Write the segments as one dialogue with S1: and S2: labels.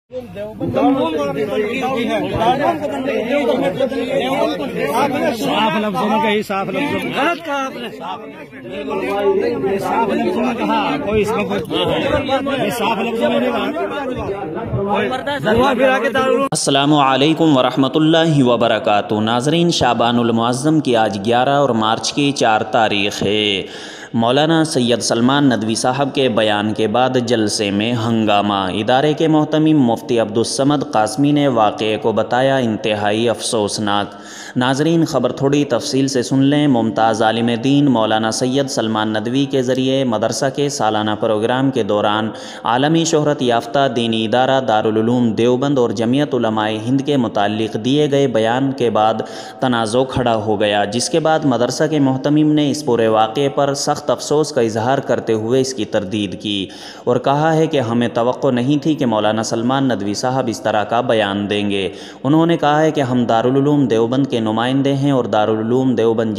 S1: صاف لفظوں میں کہی، صاف لفظوں میں غلط کہا آپ نے، صاف لفظوں میں کہا کوئی اس کو صاف لفظوں میں نہیں کہا۔
S2: السلام علیکم ورحمۃ اللہ وبرکاتہ۔ ناظرین، شعبان المعظم کی آج 11 اور مارچ کی 4 تاریخ ہے۔ مولانا سید سلمان ندوی صاحب کے بیان کے بعد جلسے میں ہنگامہ۔ ادارے کے محتمم مفتی عبدالصمد قاسمی نے واقعے کو بتایا انتہائی افسوسناک۔ ناظرین، خبر تھوڑی تفصیل سے سن لیں۔ ممتاز عالم دین مولانا سید سلمان ندوی کے ذریعے مدرسہ کے سالانہ پروگرام کے دوران عالمی شہرت یافتہ دینی ادارہ دارالعلوم دیوبند اور جمعیت علماء ہند کے متعلق دیے گئے بیان کے بعد تنازع کھڑا ہو گیا، جس کے بعد مدرسہ کے محتمم نے اس پورے واقعے پر سخت افسوس کا اظہار کرتے ہوئے اس کی تردید کی اور کہا ہے کہ ہمیں توقع نہیں تھی کہ مولانا سلمان ندوی صاحب اس طرح کا بیان دیں گے۔ انہوں نے کہا ہے کہ ہم دارالعلوم دیوبند کے نمائندے ہیں اور دارالعلوم دیوبند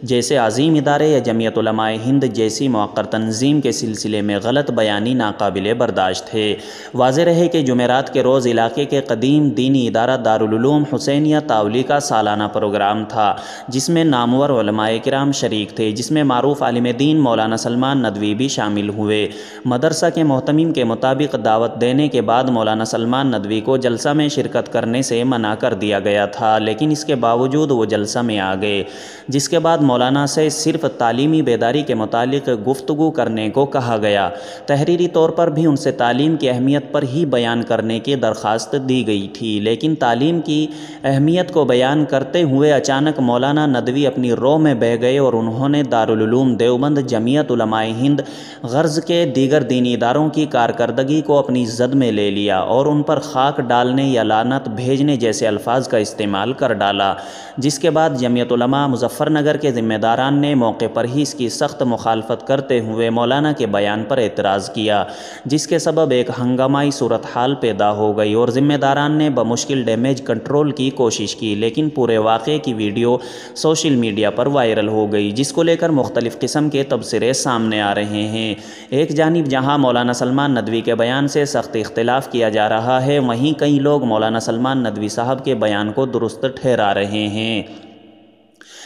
S2: جیسے عظیم ادارے یا جمعیت علماء ہند جیسی موقر تنظیم کے سلسلے میں غلط بیانی ناقابل برداشت ہے۔ واضح رہے کہ جمعرات کے روز علاقے کے قدیم دینی ادارہ دارالعلوم حسینیہ تاولی کا سالانہ پروگرام تھا، جس میں نامور علماء کرام شریک تھے، جس میں معروف عالم دین مولانا سلمان ندوی بھی شامل ہوئے۔ مدرسہ کے محتمم کے مطابق دعوت دینے کے بعد مولانا سلمان ندوی کو جلسہ میں شرکت کرنے سے منع کر دیا گیا تھا، لیکن اس کے باوجود وہ جلسہ میں آ گئے، جس کے بعد مولانا سے صرف تعلیمی بیداری کے متعلق گفتگو کرنے کو کہا گیا۔ تحریری طور پر بھی ان سے تعلیم کی اہمیت پر ہی بیان کرنے کی درخواست دی گئی تھی، لیکن تعلیم کی اہمیت کو بیان کرتے ہوئے اچانک مولانا ندوی اپنی رو میں بہہ گئے اور انہوں نے دارالعلوم دیوبند، جمعیت علماء ہند غرض کے دیگر دینی اداروں کی کارکردگی کو اپنی زد میں لے لیا اور ان پر خاک ڈالنے یا لعنت بھیجنے جیسے الفاظ کا استعمال کر ڈالا، جس کے بعد جمعیت علماء مظفر نگر کے ذمہ داران نے موقع پر ہی اس کی سخت مخالفت کرتے ہوئے مولانا کے بیان پر اعتراض کیا، جس کے سبب ایک ہنگامائی صورتحال پیدا ہو گئی اور ذمہ داران نے بمشکل ڈیمیج کنٹرول کی کوشش کی، لیکن پورے واقعے کی ویڈیو سوشل میڈیا پر وائرل ہو گئی، جس کو لے کر مختلف قسم کے تبصرے سامنے آ رہے ہیں۔ ایک جانب جہاں مولانا سلمان ندوی کے بیان سے سخت اختلاف کیا جا رہا ہے، وہیں کئی لوگ مولانا سلمان ندوی صاحب کے بیان کو درست ٹھہرا رہے ہیں۔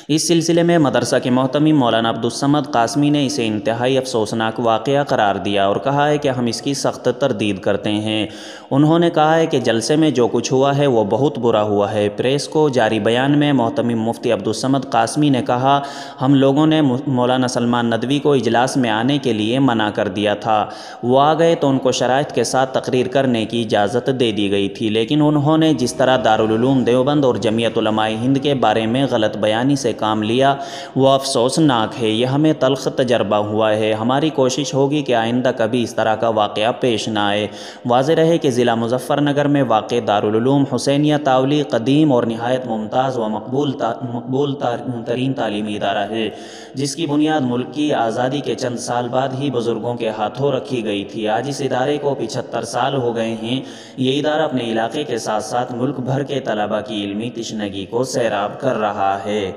S2: اس سلسلے میں مدرسہ کے محتمم مولانا عبدالصمد قاسمی نے اسے انتہائی افسوسناک واقعہ قرار دیا اور کہا ہے کہ ہم اس کی سخت تردید کرتے ہیں۔ انہوں نے کہا ہے کہ جلسے میں جو کچھ ہوا ہے وہ بہت برا ہوا ہے۔ پریس کو جاری بیان میں محتمم مفتی عبدالصمد قاسمی نے کہا، ہم لوگوں نے مولانا سلمان ندوی کو اجلاس میں آنے کے لیے منع کر دیا تھا، وہ آ گئے تو ان کو شرائط کے ساتھ تقریر کرنے کی اجازت دے دی گئی تھی، لیکن انہوں نے جس طرح دارالعلوم دیوبند اور جمعیت علماء ہند کے بارے میں غلط بیانی سے کام لیا وہ افسوسناک ہے، یہ ہمیں تلخ تجربہ ہوا ہے۔ ہماری کوشش ہوگی کہ آئندہ کبھی اس طرح کا واقعہ پیش نہ آئے۔ واضح رہے کہ ضلع مظفر نگر میں واقع دارالعلوم حسینیہ تاولی قدیم اور نہایت ممتاز و مقبول ترین تعلیمی ادارہ ہے، جس کی بنیاد ملک کی آزادی کے چند سال بعد ہی بزرگوں کے ہاتھوں رکھی گئی تھی۔ آج اس ادارے کو 75 سال ہو گئے ہیں۔ یہ ادارہ اپنے علاقے کے ساتھ ساتھ ملک بھر کے طلباء کی علمی تشنگی کو سیراب کر رہا ہے۔